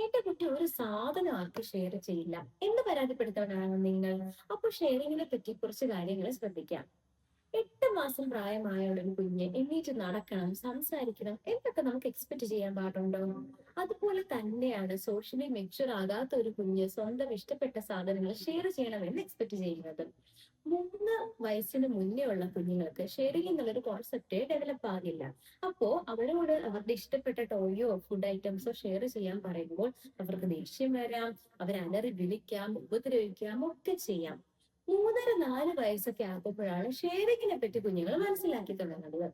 എന്റെ കുട്ടി ഒരു സാധനം ആർക്ക് ഷെയർ ചെയ്യില്ല എന്ന് പരാതിപ്പെടുത്തവരാണ് നിങ്ങൾ. അപ്പോൾ ഷെയറിങ്ങിനെ പറ്റി കുറച്ച് കാര്യങ്ങൾ ശ്രദ്ധിക്കാം. 8 മാസം പ്രായമായ ഒരു കുഞ്ഞ് എണീറ്റ് നടക്കണം, സംസാരിക്കണം എന്നൊക്കെ നമുക്ക് എക്സ്പെക്ട് ചെയ്യാൻ പാടുണ്ടോ? അതുപോലെ തന്നെയാണ് സോഷ്യലി മെച്യൂർ ആകാത്ത ഒരു കുഞ്ഞ് സ്വന്തം ഇഷ്ടപ്പെട്ട സാധനങ്ങൾ ഷെയർ ചെയ്യണമെന്ന് എക്സ്പെക്ട് ചെയ്യുന്നത്. 3 വയസ്സിന് മുന്നേ ഉള്ള കുഞ്ഞുങ്ങൾക്ക് ഷെയറിംഗ് എന്നുള്ളൊരു കോൺസെപ്റ്റ് ഡെവലപ്പ് ആകില്ല. അപ്പോ അവരോട് അവരുടെ ഇഷ്ടപ്പെട്ട ടോയോ ഫുഡ് ഐറ്റംസോ ഷെയർ ചെയ്യാൻ പറയുമ്പോൾ അവർക്ക് ദേഷ്യം വരാം, അവരലറി വിളിക്കാം, ഉപദ്രവിക്കാം ഒക്കെ ചെയ്യാം. 3-4 വയസ്സൊക്കെ ആകുമ്പോഴാണ് ഷെയറിങ്ങിനെ പറ്റി കുഞ്ഞുങ്ങൾ മനസ്സിലാക്കി തുടങ്ങുന്നത്.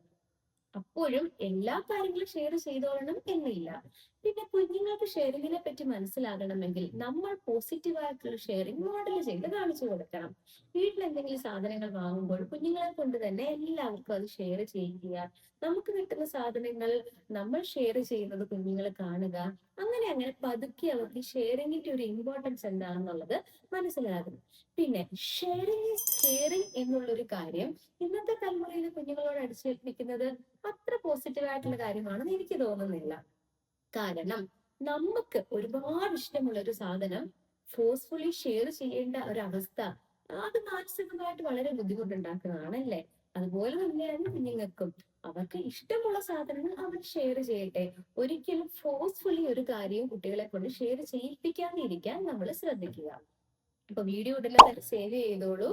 അപ്പോഴും എല്ലാ കാര്യങ്ങളും ഷെയർ ചെയ്തോളണം എന്നില്ല. പിന്നെ കുഞ്ഞുങ്ങൾക്ക് ഷെയറിങ്ങിനെ പറ്റി മനസ്സിലാകണമെങ്കിൽ നമ്മൾ പോസിറ്റീവ് ആയിട്ടുള്ള ഷെയറിംഗ് മോഡൽ ചെയ്ത് കാണിച്ചു കൊടുക്കണം. വീട്ടിൽ എന്തെങ്കിലും സാധനങ്ങൾ വാങ്ങുമ്പോൾ കുഞ്ഞുങ്ങളെ കൊണ്ട് തന്നെ എല്ലാവർക്കും അത് ഷെയർ ചെയ്യുക. നമുക്ക് കിട്ടുന്ന സാധനങ്ങൾ നമ്മൾ ഷെയർ ചെയ്യുന്നത് കുഞ്ഞുങ്ങൾ കാണുക. അങ്ങനെ അങ്ങനെ പതുക്കെ അവർക്ക് ഷെയറിങ്ങിന്റെ ഒരു ഇമ്പോർട്ടൻസ് എന്താണെന്നുള്ളത് മനസ്സിലാകും. പിന്നെ ഷെയറിംഗ് ഈസ് കെയറിംഗ് എന്നുള്ളൊരു കാര്യം ഇന്നത്തെ തലമുറയിലെ കുഞ്ഞുങ്ങളോട് അടിച്ചേൽപ്പിക്കുന്നത് അത്ര പോസിറ്റീവ് ആയിട്ടുള്ള കാര്യമാണെന്ന് എനിക്ക് തോന്നുന്നില്ല. കാരണം നമുക്ക് ഒരുപാട് ഇഷ്ടമുള്ള ഒരു സാധനം ഫോഴ്സ്ഫുള്ളി ഷെയർ ചെയ്യേണ്ട ഒരവസ്ഥ അത് മാനസികമായിട്ട് വളരെ ബുദ്ധിമുട്ടുണ്ടാക്കുന്നതാണല്ലേ. അതുപോലെ തന്നെയാണ് കുഞ്ഞുങ്ങൾക്കും. അവർക്ക് ഇഷ്ടമുള്ള സാധനങ്ങൾ അവർ ഷെയർ ചെയ്യട്ടെ. ഒരിക്കലും ഫോഴ്സ്ഫുള്ളി ഒരു കാര്യവും കുട്ടികളെ കൊണ്ട് ഷെയർ ചെയ്യിപ്പിക്കാതിരിക്കാൻ നമ്മൾ ശ്രദ്ധിക്കുക. അപ്പൊ വീഡിയോ ഉടനെ തന്നെ സേവ് ചെയ്തോളൂ.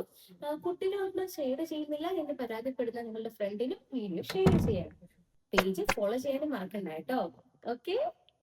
കുട്ടികളൊന്നും ഷെയർ ചെയ്യുന്നില്ല എന്ന് പരാതിപ്പെടുന്ന നിങ്ങളുടെ ഫ്രണ്ടിനും വീഡിയോ ഷെയർ ചെയ്യാം. പേജ് ഫോളോ ചെയ്യാനും മറക്കണ്ട കേട്ടോ. ഓക്കെ.